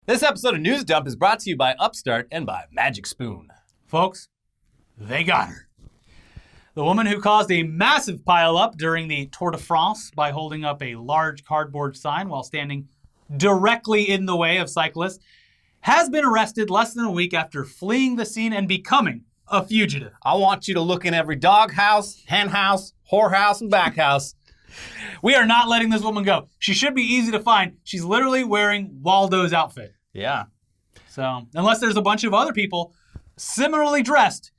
This episode of News Dump is brought to you by Upstart and by Magic Spoon. Folks, they got her. The woman who caused a massive pileup during the Tour de France by holding up a large cardboard sign while standing directly in the way of cyclists has been arrested less than a week after fleeing the scene and becoming a fugitive. I want you to look in every doghouse, henhouse, whorehouse, and backhouse. We are not letting this woman go. She should be easy to find. She's literally wearing Waldo's outfit. Yeah. So, unless there's a bunch of other people similarly dressed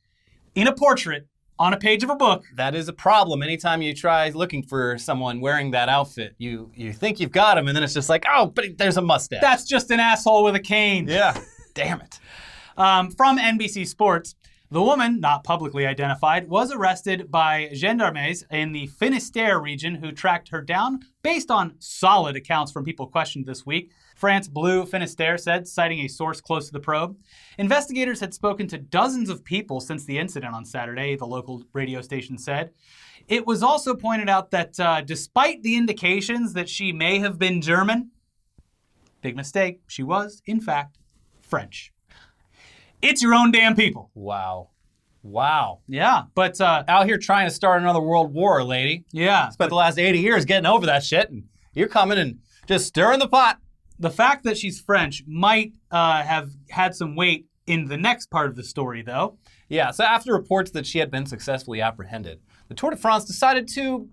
in a portrait on a page of a book. That is a problem. Anytime you try looking for someone wearing that outfit, you think you've got him, and then it's just like, oh, but there's a mustache. That's just an asshole with a cane. Yeah. Damn it. From NBC Sports, the woman, not publicly identified, was arrested by gendarmes in the Finistère region who tracked her down based on solid accounts from people questioned this week. France Bleu Finistère said, citing a source close to the probe. Investigators had spoken to dozens of people since the incident on Saturday, the local radio station said. It was also pointed out that despite the indications that she may have been German, big mistake, she was, in fact, French. It's your own damn people. Wow. Yeah, but... out here trying to start another world war, lady. Yeah. Spent the last 80 years getting over that shit, and you're coming and just stirring the pot. The fact that she's French might have had some weight in the next part of the story, though. Yeah, so after reports that she had been successfully apprehended, the Tour de France decided to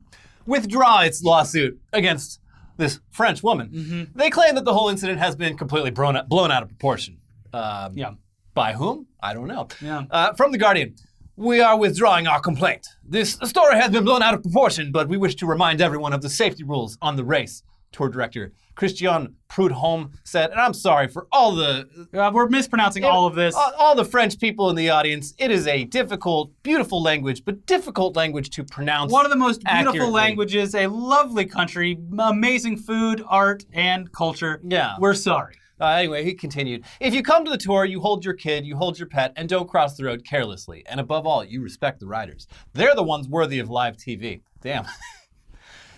withdraw its lawsuit against this French woman. Mm-hmm. They claim that the whole incident has been completely blown out of proportion. Yeah. By whom? I don't know. Yeah. From The Guardian, we are withdrawing our complaint. This story has been blown out of proportion, but we wish to remind everyone of the safety rules on the race. Tour director Christian Prudhomme said, and I'm sorry for all the... we're mispronouncing all of this. All the French people in the audience. It is a difficult, beautiful language, but difficult language to pronounce. One of the most beautiful accurately. languages, a lovely country, amazing food, art, and culture. Yeah. We're sorry. Anyway, he continued, if you come to the tour, you hold your kid, you hold your pet, and don't cross the road carelessly. And above all, you respect the riders. They're the ones worthy of live TV. Damn.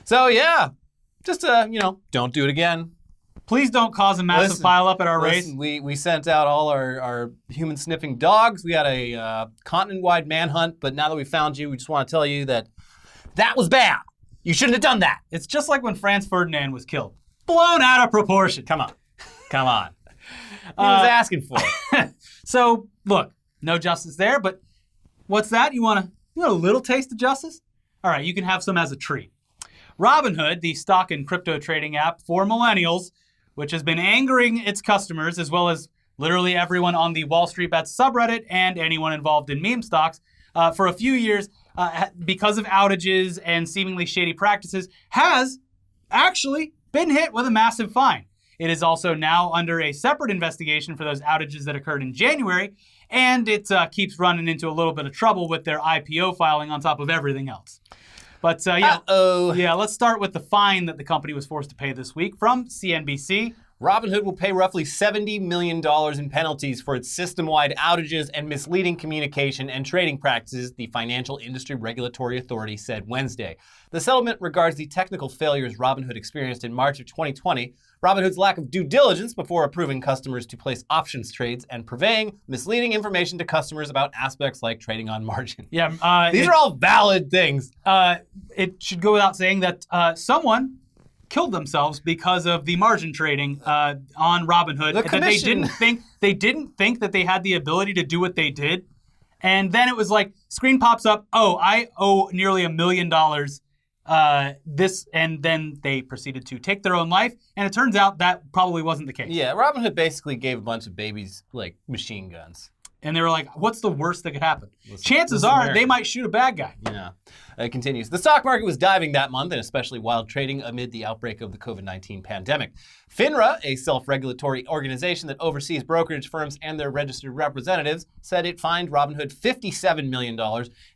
So, yeah. Just, don't do it again. Please don't cause a massive pileup at our race. We sent out all our human-sniffing dogs. We had a continent-wide manhunt, but now that we found you, we just want to tell you that was bad. You shouldn't have done that. It's just like when Franz Ferdinand was killed. Blown out of proportion. Come on. He was asking for it. So, look, no justice there, but what's that? You want a little taste of justice? All right, you can have some as a treat. Robinhood, the stock and crypto trading app for millennials, which has been angering its customers as well as literally everyone on the Wall Street Bets subreddit and anyone involved in meme stocks for a few years because of outages and seemingly shady practices, has actually been hit with a massive fine. It is also now under a separate investigation for those outages that occurred in January, and it keeps running into a little bit of trouble with their IPO filing on top of everything else. But let's start with the fine that the company was forced to pay this week from CNBC. Robinhood will pay roughly $70 million in penalties for its system-wide outages and misleading communication and trading practices, the Financial Industry Regulatory Authority said Wednesday. The settlement regards the technical failures Robinhood experienced in March of 2020, Robinhood's lack of due diligence before approving customers to place options trades, and purveying misleading information to customers about aspects like trading on margin. Yeah, These are all valid things. It should go without saying that someone killed themselves because of the margin trading on Robinhood. The commission. They didn't think that they had the ability to do what they did. And then it was like, screen pops up, I owe nearly $1 million. And then they proceeded to take their own life. And it turns out that probably wasn't the case. Yeah, Robinhood basically gave a bunch of babies like machine guns. And they were like, what's the worst that could happen? Chances are they might shoot a bad guy. Yeah. It continues. The stock market was diving that month, and especially wild trading amid the outbreak of the COVID-19 pandemic. FINRA, a self-regulatory organization that oversees brokerage firms and their registered representatives, said it fined Robinhood $57 million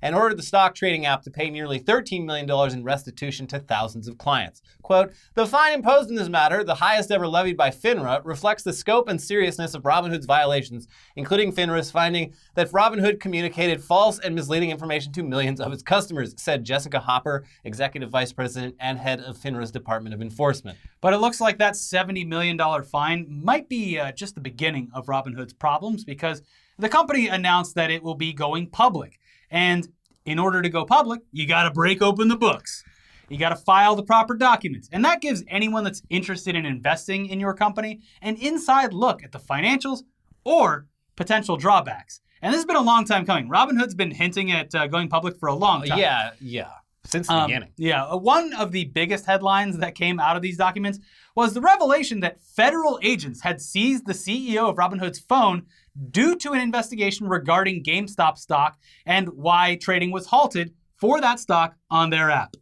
and ordered the stock trading app to pay nearly $13 million in restitution to thousands of clients. Quote, the fine imposed in this matter, the highest ever levied by FINRA, reflects the scope and seriousness of Robinhood's violations, including FINRA's finding that Robinhood communicated false and misleading information to millions of its customers, said said Jessica Hopper, Executive Vice President and head of FINRA's Department of Enforcement. But it looks like that $70 million fine might be just the beginning of Robinhood's problems, because the company announced that it will be going public. And in order to go public, you got to break open the books. You got to file the proper documents. And that gives anyone that's interested in investing in your company an inside look at the financials or potential drawbacks. And this has been a long time coming. Robinhood's been hinting at going public for a long time. Yeah. Since the beginning. Yeah. One of the biggest headlines that came out of these documents was the revelation that federal agents had seized the CEO of Robinhood's phone due to an investigation regarding GameStop stock and why trading was halted for that stock on their app.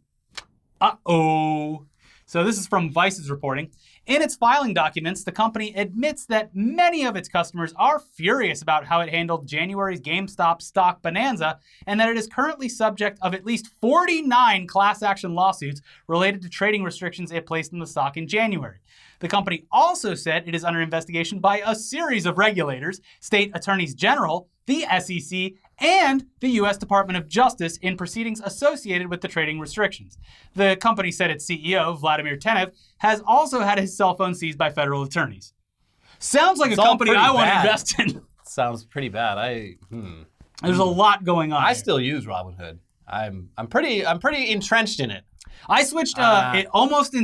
Uh-oh. So this is from Vice's reporting. In its filing documents, the company admits that many of its customers are furious about how it handled January's GameStop stock bonanza, and that it is currently subject of at least 49 class action lawsuits related to trading restrictions it placed in the stock in January. The company also said it is under investigation by a series of regulators, state attorneys general, the SEC, and the U.S. Department of Justice in proceedings associated with the trading restrictions. The company said its CEO, Vladimir Tenev, has also had his cell phone seized by federal attorneys. Sounds like It's a all company pretty I want to bad. invest in. Sounds pretty bad. There's a lot going on. I here. still use Robinhood. I'm pretty entrenched in it. I switched it almost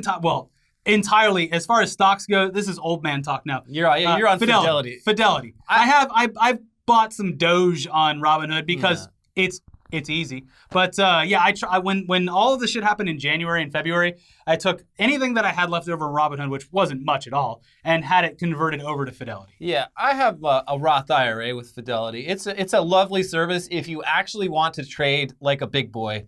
entirely as far as stocks go. This is old man talk now. You're on Fidelity. Fidelity. I've bought some Doge on Robinhood because it's easy. But when all of this shit happened in January and February, I took anything that I had left over in Robinhood, which wasn't much at all, and had it converted over to Fidelity. Yeah, I have a Roth IRA with Fidelity. It's a lovely service if you actually want to trade like a big boy.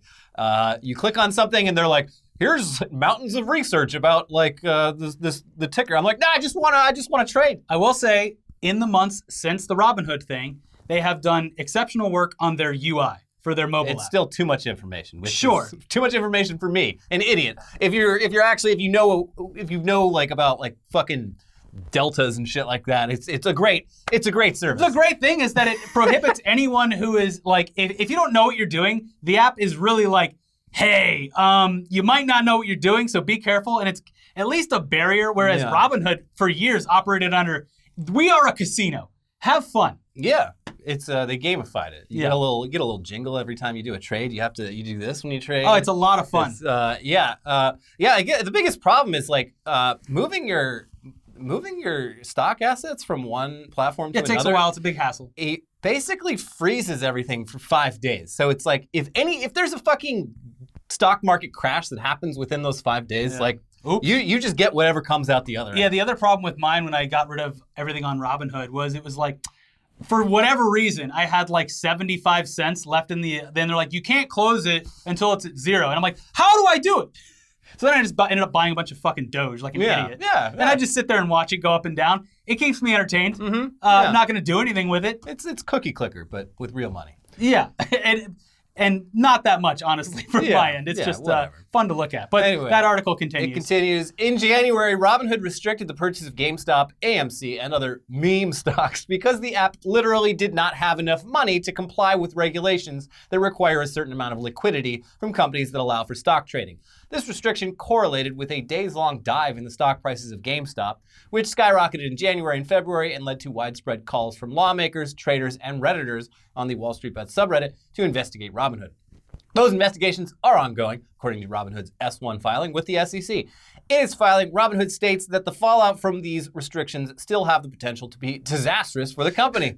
You click on something and they're like, here's mountains of research about like the ticker. I'm like, nah, I just want to trade. I will say, in the months since the Robinhood thing, they have done exceptional work on their UI for their mobile It's app. still too much information. Which Sure. is too much information for me, an idiot. If you know like about like fucking deltas and shit like that, it's a great service. The great thing is that it prohibits anyone who is like, if you don't know what you're doing, the app is really like, hey, you might not know what you're doing, so be careful. And it's at least a barrier, whereas Robinhood for years operated under, we are a casino. Have fun. Yeah, it's they gamified it. You get a little jingle every time you do a trade. You do this when you trade. Oh, it's a lot of fun. I get the biggest problem is like moving your stock assets from one platform to another. It takes a while. It's a big hassle. It basically freezes everything for 5 days. So it's like if there's a fucking stock market crash that happens within those 5 days, like you just get whatever comes out the other end. Yeah, the other problem with mine when I got rid of everything on Robinhood was it was like, for whatever reason, I had like 75 cents left in then they're like, you can't close it until it's at zero. And I'm like, how do I do it? So then I just ended up buying a bunch of fucking Doge like an idiot. Yeah. And I just sit there and watch it go up and down. It keeps me entertained. I'm not going to do anything with it. It's cookie clicker, but with real money. Yeah. And not that much, honestly, from my end. It's just fun to look at. But anyway, that article continues. It continues. In January, Robinhood restricted the purchase of GameStop, AMC, and other meme stocks because the app literally did not have enough money to comply with regulations that require a certain amount of liquidity from companies that allow for stock trading. This restriction correlated with a days-long dive in the stock prices of GameStop, which skyrocketed in January and February and led to widespread calls from lawmakers, traders, and Redditors on the Wall Street Bets subreddit to investigate Robinhood. Those investigations are ongoing, according to Robinhood's S-1 filing with the SEC. In its filing, Robinhood states that the fallout from these restrictions still have the potential to be disastrous for the company.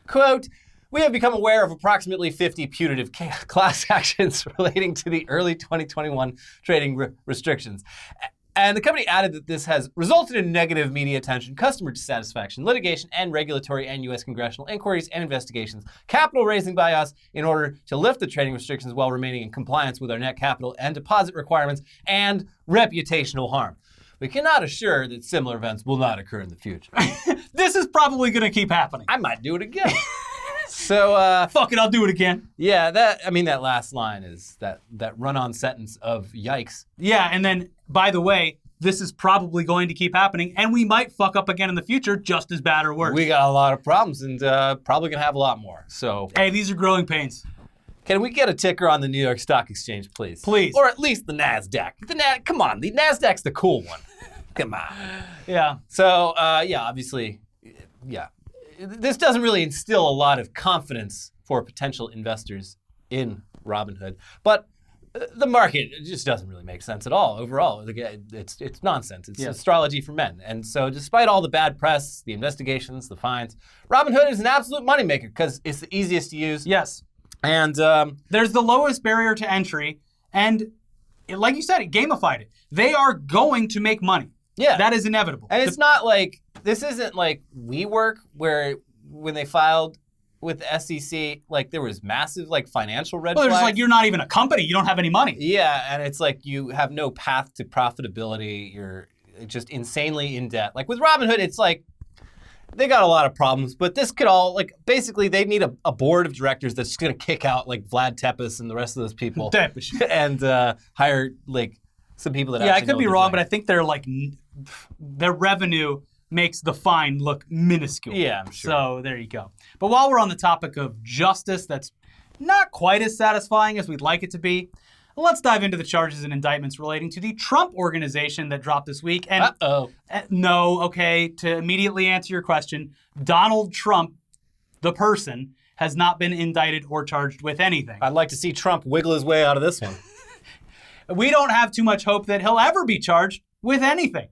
Quote, we have become aware of approximately 50 putative class actions relating to the early 2021 trading restrictions. And the company added that this has resulted in negative media attention, customer dissatisfaction, litigation, and regulatory and U.S. congressional inquiries and investigations, capital raising by us in order to lift the trading restrictions while remaining in compliance with our net capital and deposit requirements, and reputational harm. We cannot assure that similar events will not occur in the future. This is probably going to keep happening. I might do it again. So, fuck it, I'll do it again. Yeah, that last line is that run-on sentence of yikes. Yeah, and then, by the way, this is probably going to keep happening, and we might fuck up again in the future just as bad or worse. We got a lot of problems and probably going to have a lot more. So, hey, these are growing pains. Can we get a ticker on the New York Stock Exchange, please? Please. Or at least the NASDAQ. Come on, the NASDAQ's the cool one. Come on. Yeah. So, obviously, this doesn't really instill a lot of confidence for potential investors in Robinhood. But the market just doesn't really make sense at all overall. It's nonsense. It's astrology for men. And so despite all the bad press, the investigations, the fines, Robinhood is an absolute moneymaker because it's the easiest to use. Yes. And there's the lowest barrier to entry. And like you said, it gamified it. They are going to make money. Yeah. That is inevitable. And it's not like, this isn't like WeWork where when they filed with the SEC, like there was massive like financial red flags. Well, there's like, you're not even a company. You don't have any money. Yeah, and it's like you have no path to profitability. You're just insanely in debt. Like with Robinhood, it's like they got a lot of problems, but this could all, like, basically they need a board of directors that's just going to kick out like Vlad Tepes and the rest of those people and hire like some people that I could be wrong, but I think they're like, their revenue makes the fine look minuscule. Yeah, I'm sure. So there you go. But while we're on the topic of justice that's not quite as satisfying as we'd like it to be, let's dive into the charges and indictments relating to the Trump organization that dropped this week. And to immediately answer your question, Donald Trump, the person, has not been indicted or charged with anything. I'd like to see Trump wiggle his way out of this one. We don't have too much hope that he'll ever be charged with anything,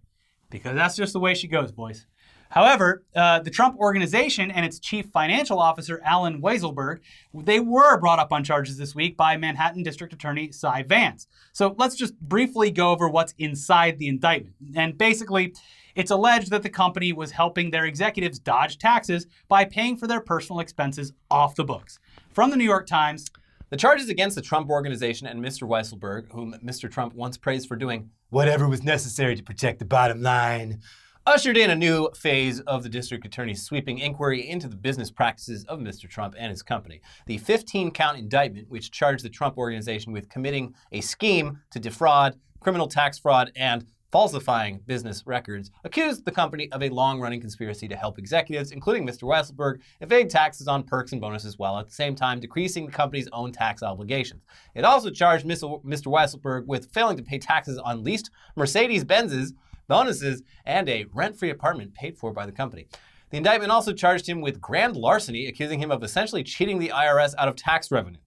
because that's just the way she goes, boys. However, the Trump organization and its chief financial officer, Alan Weisselberg, they were brought up on charges this week by Manhattan District Attorney Cy Vance. So let's just briefly go over what's inside the indictment. And basically, it's alleged that the company was helping their executives dodge taxes by paying for their personal expenses off the books. From the New York Times, the charges against the Trump organization and Mr. Weisselberg, whom Mr. Trump once praised for doing whatever was necessary to protect the bottom line, ushered in a new phase of the district attorney's sweeping inquiry into the business practices of Mr. Trump and his company. The 15-count indictment, which charged the Trump organization with committing a scheme to defraud, criminal tax fraud, and falsifying business records, accused the company of a long-running conspiracy to help executives, including Mr. Weisselberg, evade taxes on perks and bonuses while at the same time decreasing the company's own tax obligations. It also charged Mr. Weisselberg with failing to pay taxes on leased Mercedes-Benzes, bonuses, and a rent-free apartment paid for by the company. The indictment also charged him with grand larceny, accusing him of essentially cheating the IRS out of tax revenue.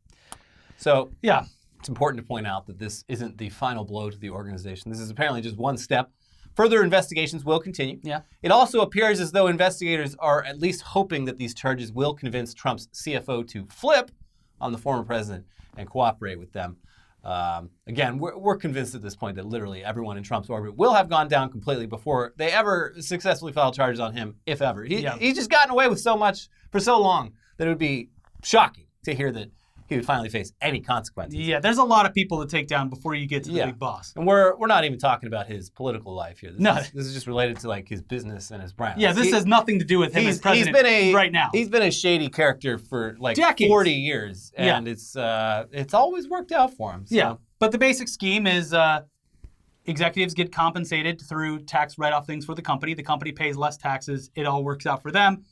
So, yeah, it's important to point out that this isn't the final blow to the organization. This is apparently just one step. Further investigations will continue. Yeah. It also appears as though investigators are at least hoping that these charges will convince Trump's CFO to flip on the former president and cooperate with them. Again, we're convinced at this point that literally everyone in Trump's orbit will have gone down completely before they ever successfully file charges on him, if ever. He's just gotten away with so much for so long that it would be shocking to hear that he would finally face any consequences. Yeah, there's a lot of people to take down before you get to the big boss. And we're not even talking about his political life here. This is just related to like his business and his brand. Yeah, this has nothing to do with him as president right now. He's been a shady character for like decades. 40 years, and it's always worked out for him. So. Yeah, but the basic scheme is executives get compensated through tax write-off things for the company. The company pays less taxes. It all works out for them.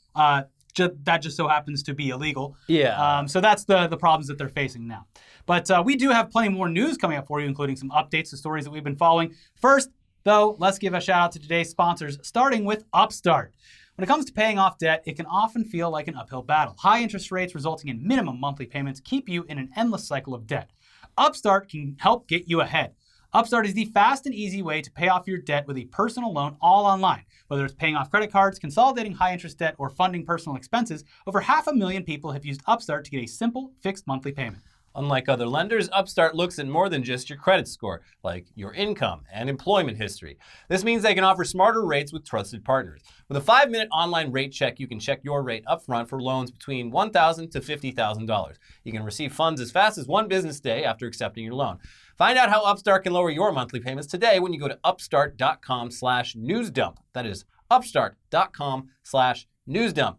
That just so happens to be illegal. Yeah. So that's the problems that they're facing now. But we do have plenty more news coming up for you, including some updates to stories that we've been following. First, though, let's give a shout out to today's sponsors, starting with Upstart. When it comes to paying off debt, it can often feel like an uphill battle. High interest rates resulting in minimum monthly payments keep you in an endless cycle of debt. Upstart can help get you ahead. Upstart is the fast and easy way to pay off your debt with a personal loan all online. Whether it's paying off credit cards, consolidating high-interest debt, or funding personal expenses, over 500,000 people have used Upstart to get a simple, fixed monthly payment. Unlike other lenders, Upstart looks at more than just your credit score, like your income and employment history. This means they can offer smarter rates with trusted partners. With a 5-minute online rate check, you can check your rate upfront for loans between $1,000 to $50,000. You can receive funds as fast as one business day after accepting your loan. Find out how Upstart can lower your monthly payments today when you go to upstart.com/newsdump. That is upstart.com/newsdump.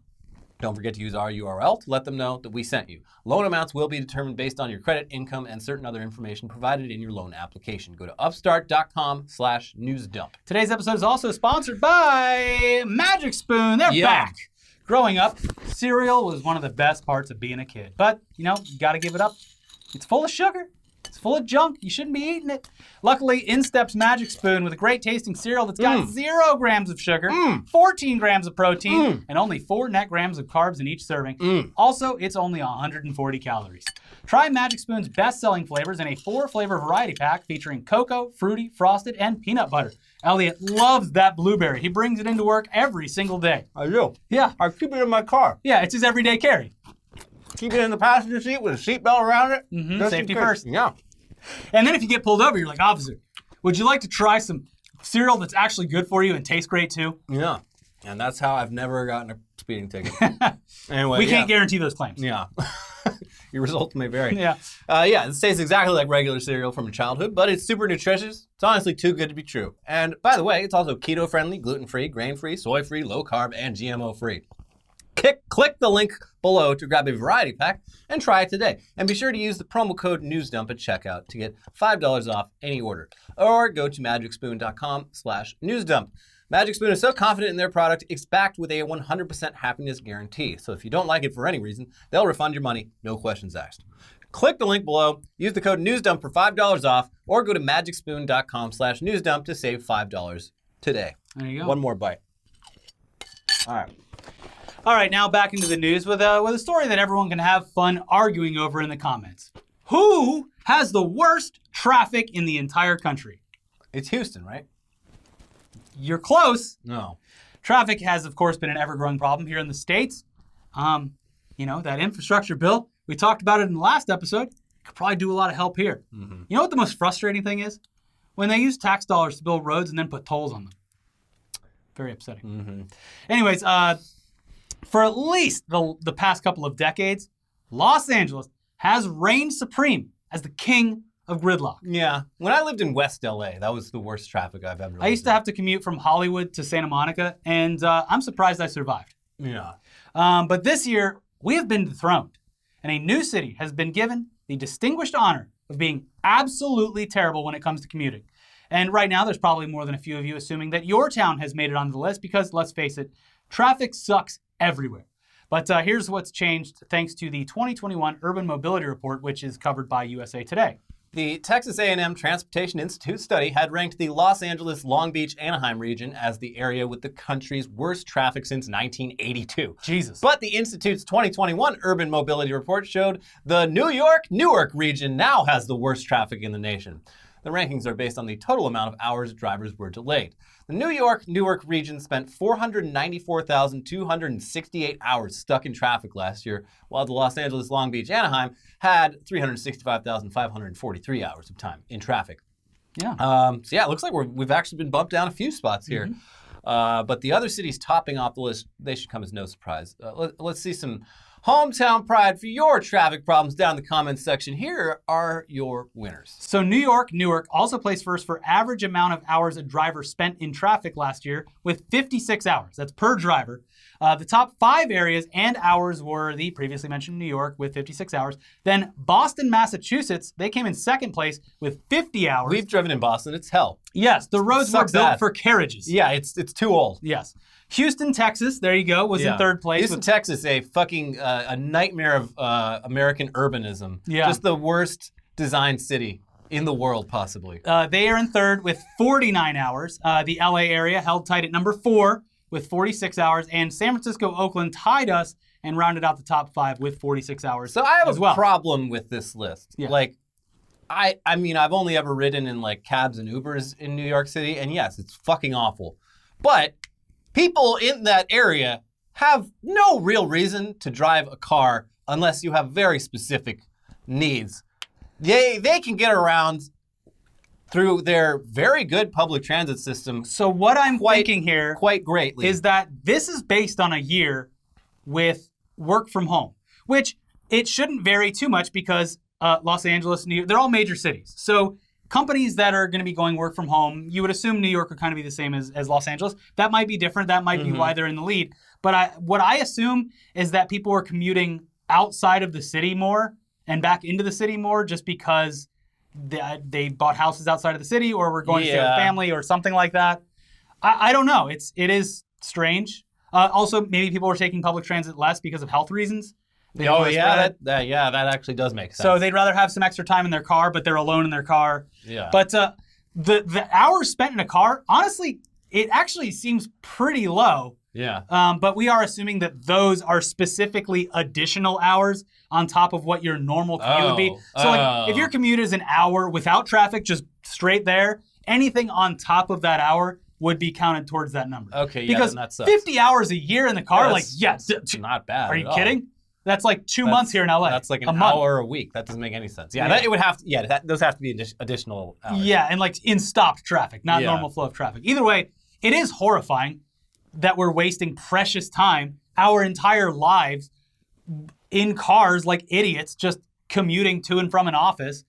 Don't forget to use our URL to let them know that we sent you. Loan amounts will be determined based on your credit, income, and certain other information provided in your loan application. Go to upstart.com/newsdump. Today's episode is also sponsored by Magic Spoon. They're back. Growing up, cereal was one of the best parts of being a kid. But, you got to give it up It's full of sugar. It's full of junk. You shouldn't be eating it. Luckily, in steps Magic Spoon with a great tasting cereal that's got 0 grams of sugar, 14 grams of protein, and only 4 net grams of carbs in each serving. Also, it's only 140 calories. Try Magic Spoon's best-selling flavors in a 4-flavor variety pack featuring cocoa, fruity, frosted, and peanut butter. Elliot loves that blueberry. He brings it into work every single day. I do. Yeah. I keep it in my car. Yeah, it's his everyday carry. Keep it in the passenger seat with a seatbelt around it. Safety first. Yeah. And then if you get pulled over, you're like, officer, would you like to try some cereal that's actually good for you and tastes great too? Yeah. And that's how I've never gotten a speeding ticket. Anyway, we can't guarantee those claims. Yeah. Your results may vary. Yeah. It tastes exactly like regular cereal from your childhood, but it's super nutritious. It's honestly too good to be true. And by the way, it's also keto-friendly, gluten-free, grain-free, soy-free, low-carb, and GMO-free. Click the link below to grab a variety pack and try it today. And be sure to use the promo code NEWSDUMP at checkout to get $5 off any order. Or go to magicspoon.com/newsdump. Magic Spoon is so confident in their product, it's backed with a 100% happiness guarantee. So if you don't like it for any reason, they'll refund your money, no questions asked. Click the link below, use the code NEWSDUMP for $5 off, or go to magicspoon.com/newsdump to save $5 today. There you go. One more bite. All right, now back into the news with a story that everyone can have fun arguing over in the comments. Who has the worst traffic in the entire country? It's Houston, right? You're close. No. Traffic has, of course, been an ever-growing problem here in the States. That infrastructure bill, we talked about it in the last episode, could probably do a lot of help here. Mm-hmm. You know what the most frustrating thing is? When they use tax dollars to build roads and then put tolls on them. Very upsetting. Mm-hmm. Anyways, for at least the past couple of decades, Los Angeles has reigned supreme as the king of gridlock. Yeah. When I lived in West LA, that was the worst traffic I've ever lived I used to have to commute from Hollywood to Santa Monica, and I'm surprised I survived. Yeah. But this year, we have been dethroned, and a new city has been given the distinguished honor of being absolutely terrible when it comes to commuting. And right now, there's probably more than a few of you assuming that your town has made it onto the list because, let's face it, traffic sucks everywhere. But here's what's changed thanks to the 2021 Urban Mobility Report, which is covered by USA Today. The Texas A&M Transportation Institute study had ranked the Los Angeles, Long Beach, Anaheim region as the area with the country's worst traffic since 1982. Jesus. But the Institute's 2021 Urban Mobility Report showed the New York, Newark region now has the worst traffic in the nation. The rankings are based on the total amount of hours drivers were delayed. The New York, Newark region spent 494,268 hours stuck in traffic last year, while the Los Angeles, Long Beach, Anaheim had 365,543 hours of time in traffic. Yeah. It looks like we've actually been bumped down a few spots here. Mm-hmm. But the other cities topping off the list, they should come as no surprise. Let's see some hometown pride for your traffic problems down in the comments section. Here are your winners. So New York, Newark also placed first for average amount of hours a driver spent in traffic last year with 56 hours. That's per driver. The top 5 areas and hours were the previously mentioned New York with 56 hours. Then Boston, Massachusetts, they came in second place with 50 hours. We've driven in Boston. It's hell. Yes, the roads were built for carriages. Yeah, it's too old. Yes. Houston, Texas, there you go, was in third place. Houston, Texas, a fucking a nightmare of American urbanism. Yeah. Just the worst designed city in the world, possibly. They are in third with 49 hours. The LA area held tight at number 4 with 46 hours. And San Francisco, Oakland tied us and rounded out the top 5 with 46 hours. So I have a problem with this list. Yeah. Like, I mean, I've only ever ridden in like cabs and Ubers in New York City. And yes, it's fucking awful. But people in that area have no real reason to drive a car unless you have very specific needs. They can get around through their very good public transit system. So what I'm thinking here quite greatly is that this is based on a year with work from home, which it shouldn't vary too much because Los Angeles, New York, they're all major cities. So companies that are going to be going work from home, you would assume New York would kind of be the same as Los Angeles. That might be different. That might be why they're in the lead. But what I assume is that people are commuting outside of the city more and back into the city more just because they bought houses outside of the city or were going to stay with family or something like that. I don't know. It is strange. Also, maybe people are taking public transit less because of health reasons. Oh, yeah, that actually does make sense. So they'd rather have some extra time in their car, but they're alone in their car. Yeah. But the hours spent in a car, honestly, it actually seems pretty low. Yeah. But we are assuming that those are specifically additional hours on top of what your normal commute would be. So like, if your commute is an hour without traffic, just straight there, anything on top of that hour would be counted towards that number. Okay, yeah, because then that sucks. 50 hours a year in the car, That's not bad. Are you at all. kidding? That's like 2 months here in LA. That's like a an month. hour a week. That doesn't make any sense. Yeah, it would have to. Yeah, those have to be additional hours. Yeah, and like in stopped traffic, not normal flow of traffic. Either way, it is horrifying that we're wasting precious time, our entire lives, in cars like idiots, just commuting to and from an office.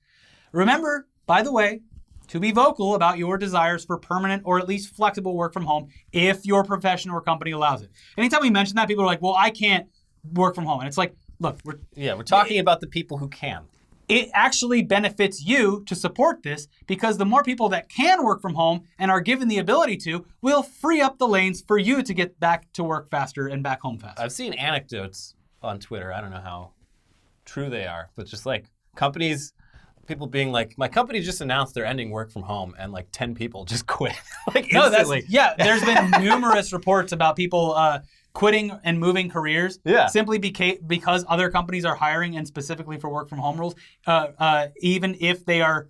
Remember, by the way, to be vocal about your desires for permanent or at least flexible work from home if your profession or company allows it. Anytime we mention that, people are like, well, I can't work from home. And it's like, look, we're talking about the people who can. It actually benefits you to support this because the more people that can work from home and are given the ability to will free up the lanes for you to get back to work faster and back home faster. I've seen anecdotes on Twitter. I don't know how true they are, but just like companies, people being like, my company just announced they're ending work from home, and like 10 people just quit. Like instantly. There's been numerous reports about people quitting and moving careers simply because other companies are hiring and specifically for work from home rules, even if they are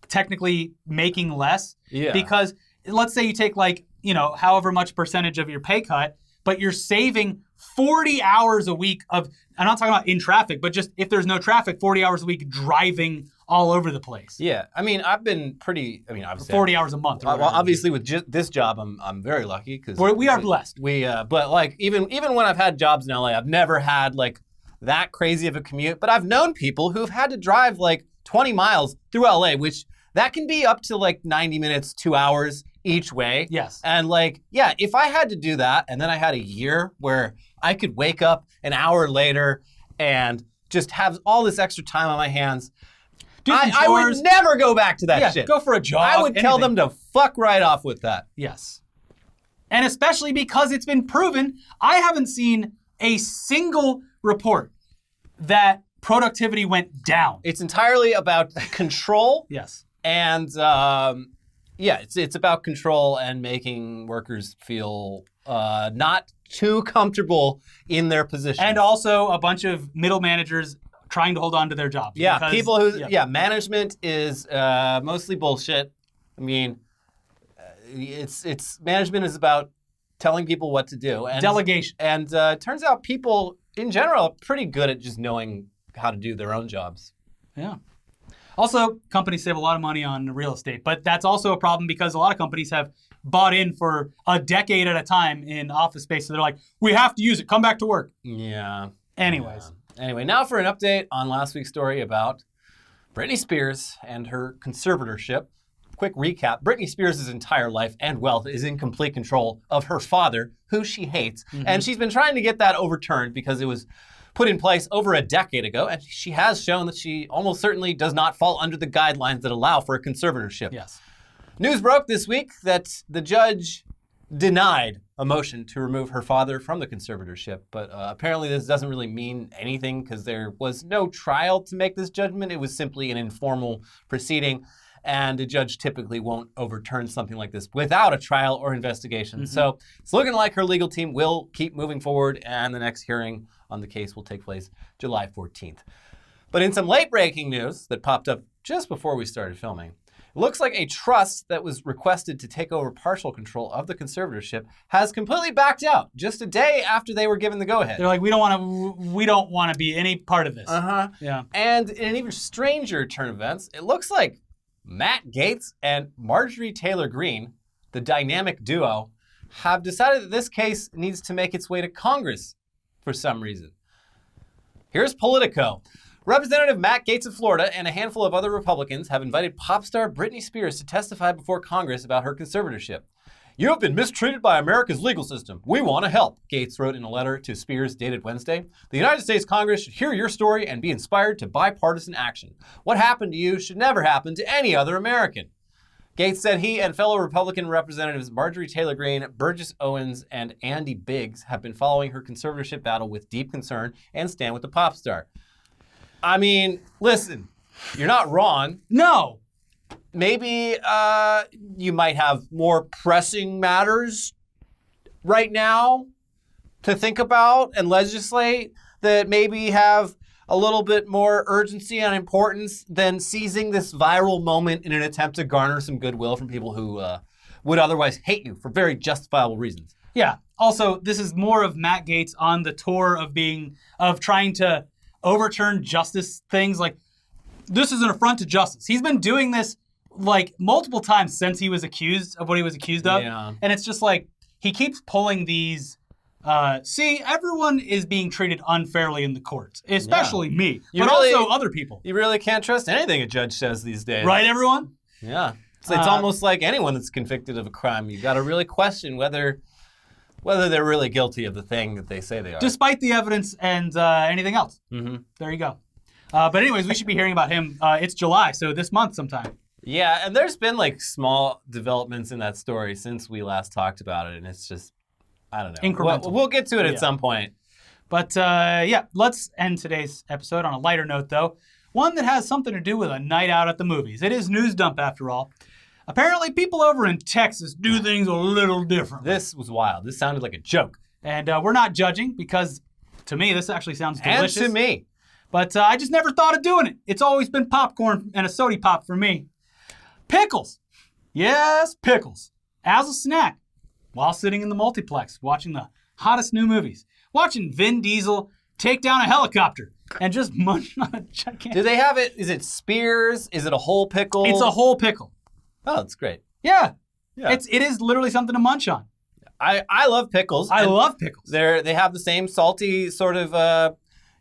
technically making less. Yeah. Because let's say you take like, however much percentage of your pay cut, but you're saving 40 hours a week of, I'm not talking about in traffic, but just if there's no traffic, 40 hours a week driving all over the place. Yeah, I mean, I've been obviously 40 hours a month. Well, obviously with this job, I'm very lucky because we are blessed. But like even when I've had jobs in LA, I've never had like that crazy of a commute. But I've known people who've had to drive like 20 miles through LA, which that can be up to like 90 minutes, 2 hours each way. Yes. And like, yeah, if I had to do that, and then I had a year where I could wake up an hour later and just have all this extra time on my hands. I would never go back to that shit. Go for a jog. I would tell them to fuck right off with that. Yes. And especially because it's been proven, I haven't seen a single report that productivity went down. It's entirely about control. Yes. And it's about control and making workers feel not too comfortable in their position. And also a bunch of middle managers trying to hold on to their jobs. Yeah, management is mostly bullshit. I mean, it's management is about telling people what to do. And delegation. And it turns out people in general are pretty good at just knowing how to do their own jobs. Yeah. Also, companies save a lot of money on real estate, but that's also a problem because a lot of companies have bought in for a decade at a time in office space. So they're like, we have to use it. Come back to work. Yeah. Anyways. Yeah. Anyway, now for an update on last week's story about Britney Spears and her conservatorship. Quick recap. Britney Spears' entire life and wealth is in complete control of her father, who she hates. Mm-hmm. And she's been trying to get that overturned because it was put in place over a decade ago. And she has shown that she almost certainly does not fall under the guidelines that allow for a conservatorship. Yes. News broke this week that the judge denied a motion to remove her father from the conservatorship. But apparently this doesn't really mean anything because there was no trial to make this judgment. It was simply an informal proceeding. And a judge typically won't overturn something like this without a trial or investigation. Mm-hmm. So it's looking like her legal team will keep moving forward, and the next hearing on the case will take place July 14th. But in some late-breaking news that popped up just before we started filming, it looks like a trust that was requested to take over partial control of the conservatorship has completely backed out just a day after they were given the go-ahead. They're like, we don't want to be any part of this. Uh-huh. Yeah. And in an even stranger turn of events, it looks like Matt Gaetz and Marjorie Taylor Greene, the dynamic duo, have decided that this case needs to make its way to Congress for some reason. Here's Politico. Representative Matt Gaetz of Florida and a handful of other Republicans have invited pop star Britney Spears to testify before Congress about her conservatorship. You have been mistreated by America's legal system. We want to help, Gaetz wrote in a letter to Spears dated Wednesday. The United States Congress should hear your story and be inspired to bipartisan action. What happened to you should never happen to any other American. Gates said he and fellow Republican representatives Marjorie Taylor Greene, Burgess Owens, and Andy Biggs have been following her conservatorship battle with deep concern and stand with the pop star. I mean, listen, you're not wrong. No. Maybe you might have more pressing matters right now to think about and legislate that maybe have a little bit more urgency and importance than seizing this viral moment in an attempt to garner some goodwill from people who would otherwise hate you for very justifiable reasons. Yeah. Also, this is more of Matt Gaetz on the tour of trying to overturn justice things. Like, this is an affront to justice. He's been doing this like multiple times since he was accused of what he was accused of. Yeah. And it's just like, he keeps pulling these, see, everyone is being treated unfairly in the courts, especially me, but also other people. You really can't trust anything a judge says these days. Right, everyone? Yeah. It's almost like anyone that's convicted of a crime. You've got to really question whether they're really guilty of the thing that they say they are. Despite the evidence and anything else. Mm-hmm. There you go. But anyways, we should be hearing about him. It's July, so this month sometime. Yeah, and there's been like small developments in that story since we last talked about it, and it's just, I don't know. Incremental. We'll get to it at some point. But yeah, let's end today's episode on a lighter note, though. One that has something to do with a night out at the movies. It is News Dump, after all. Apparently, people over in Texas do things a little different. This was wild. This sounded like a joke. And we're not judging because, to me, this actually sounds delicious. And to me. But I just never thought of doing it. It's always been popcorn and a soda pop for me. Pickles. Yes, pickles. As a snack while sitting in the multiplex watching the hottest new movies. Watching Vin Diesel take down a helicopter and just munch on a gigantic... Do they have it? Is it spears? Is it a whole pickle? It's a whole pickle. Oh, that's great. Yeah. It is literally something to munch on. I love pickles. I love pickles. They have the same salty sort of,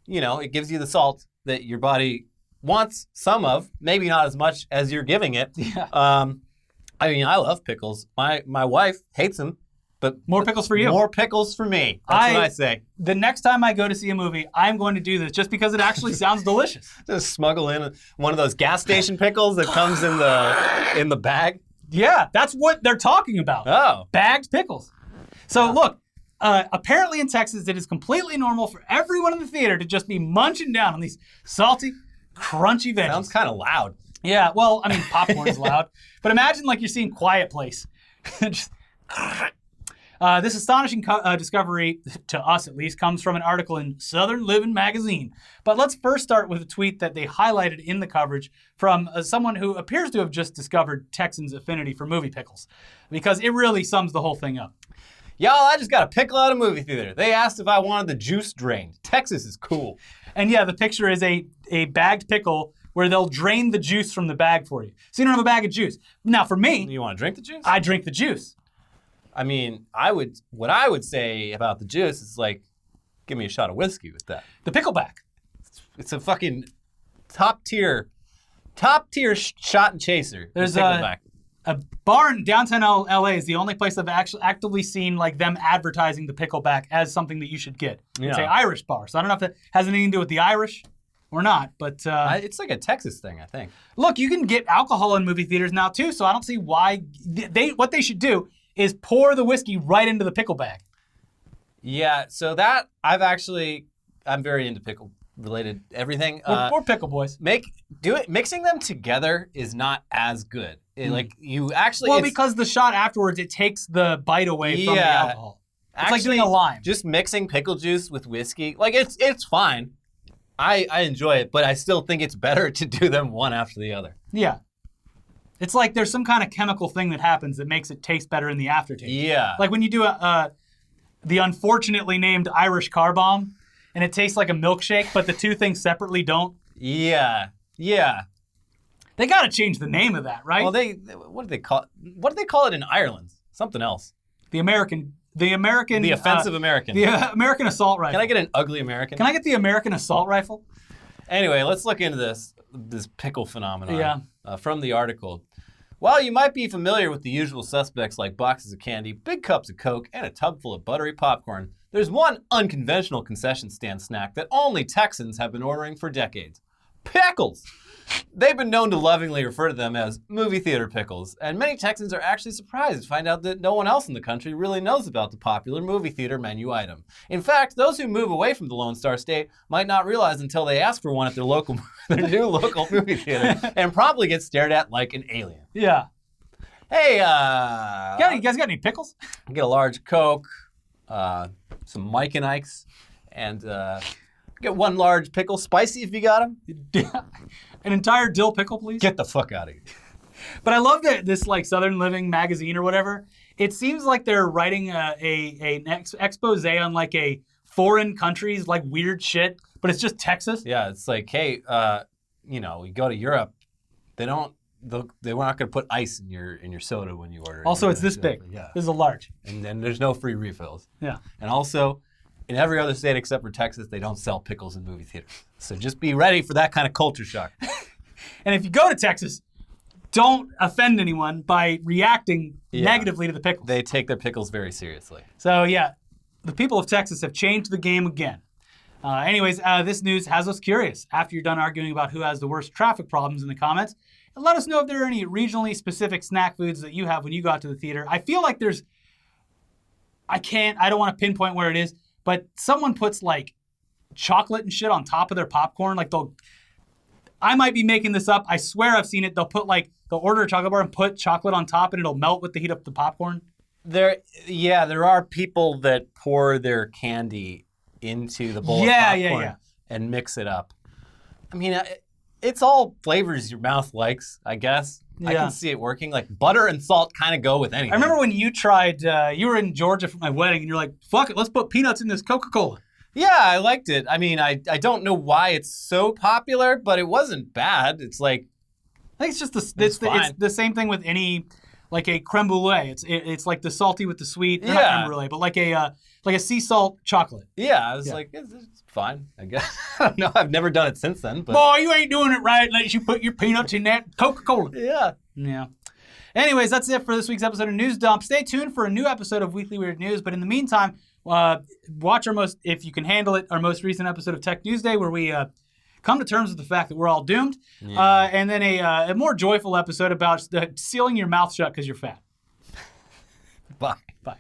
it gives you the salt that your body wants some of, maybe not as much as you're giving it. Yeah. I mean, I love pickles. My wife hates them, but more pickles for you. More pickles for me. That's what I say. The next time I go to see a movie, I'm going to do this just because it actually sounds delicious. Just smuggle in one of those gas station pickles that comes in the bag. Yeah, that's what they're talking about. Oh. Bagged pickles. So look, apparently in Texas, it is completely normal for everyone in the theater to just be munching down on these salty, crunchy veggies. Sounds kind of loud. Yeah, well, I mean, popcorn is loud. But imagine like you're seeing Quiet Place. Just, this astonishing discovery, to us at least, comes from an article in Southern Living magazine. But let's first start with a tweet that they highlighted in the coverage from someone who appears to have just discovered Texans' affinity for movie pickles, because it really sums the whole thing up. Y'all, I just got a pickle out of a movie theater. They asked if I wanted the juice drained. Texas is cool. And yeah, the picture is a bagged pickle where they'll drain the juice from the bag for you. So you don't have a bag of juice. Now for me... You want to drink the juice? I drink the juice. I mean, what I would say about the juice is like, give me a shot of whiskey with that. The pickleback. It's a fucking top tier shot and chaser. There's a bar in downtown LA is the only place I've actually actively seen like them advertising the pickleback as something that you should get. It's an Irish bar. So I don't know if that has anything to do with the Irish or not, but... it's like a Texas thing, I think. Look, you can get alcohol in movie theaters now too, so I don't see why... What they should do is pour the whiskey right into the pickle bag. Yeah, so that I'm very into pickle-related everything. We're pickle boys. Mixing them together is not as good. Like you actually... Well, because the shot afterwards, it takes the bite away from the alcohol. It's like doing a lime. Just mixing pickle juice with whiskey, like it's fine. I enjoy it, but I still think it's better to do them one after the other. Yeah. It's like there's some kind of chemical thing that happens that makes it taste better in the aftertaste. Yeah. Like when you do the unfortunately named Irish car bomb, and it tastes like a milkshake, but the two things separately don't. Yeah. Yeah. They got to change the name of that, right? Well, what do they call it in Ireland? Something else. The offensive American. The American assault rifle. Can I get an ugly American? Can I get the American assault rifle? Anyway, let's look into this pickle phenomenon. From the article. While you might be familiar with the usual suspects like boxes of candy, big cups of Coke, and a tub full of buttery popcorn, there's one unconventional concession stand snack that only Texans have been ordering for decades. Pickles! They've been known to lovingly refer to them as movie theater pickles, and many Texans are actually surprised to find out that no one else in the country really knows about the popular movie theater menu item. In fact, those who move away from the Lone Star State might not realize until they ask for one at their new local movie theater and probably get stared at like an alien. Yeah. Hey, You guys got any pickles? get a large Coke, some Mike and Ike's, and get one large pickle, spicy if you got them. An entire dill pickle, please. Get the fuck out of here. But I love that this like Southern Living magazine or whatever. It seems like they're writing an expose on like a foreign country's like weird shit, but it's just Texas. Yeah, it's like, hey, you go to Europe, they're not going to put ice in your soda when you order. Also, it's this big. Yeah. This is a large. And then there's no free refills. Yeah. And also, in every other state except for Texas, they don't sell pickles in movie theaters. So just be ready for that kind of culture shock. And if you go to Texas, don't offend anyone by reacting negatively to the pickles. They take their pickles very seriously. So yeah, the people of Texas have changed the game again. Anyways, this news has us curious. After you're done arguing about who has the worst traffic problems in the comments, let us know if there are any regionally specific snack foods that you have when you go out to the theater. I feel like I don't want to pinpoint where it is, but someone puts like chocolate and shit on top of their popcorn. Like I might be making this up. I swear I've seen it. They'll order a chocolate bar and put chocolate on top and it'll melt with the heat of the popcorn. There are people that pour their candy into the bowl of popcorn and mix it up. I mean, it's all flavors your mouth likes, I guess. Yeah. I can see it working. Like butter and salt kind of go with anything. I remember when you tried, you were in Georgia for my wedding and you're like, fuck it, let's put peanuts in this Coca-Cola. Yeah, I liked it. I mean, I don't know why it's so popular, but it wasn't bad. It's like, I think it's just it's the same thing with any, like a creme brulee. It's like the salty with the sweet. Not creme brulee, but like a sea salt chocolate. Yeah, I was like, it's fine, I guess. I don't know. I've never done it since then. But boy, you ain't doing it right unless you put your peanuts in that Coca-Cola. Yeah. Yeah. Anyways, that's it for this week's episode of News Dump. Stay tuned for a new episode of Weekly Weird News. But in the meantime, watch if you can handle it, our most recent episode of Tech News Day, where we come to terms with the fact that we're all doomed. Yeah. And then a more joyful episode about sealing your mouth shut because you're fat. Bye. Bye.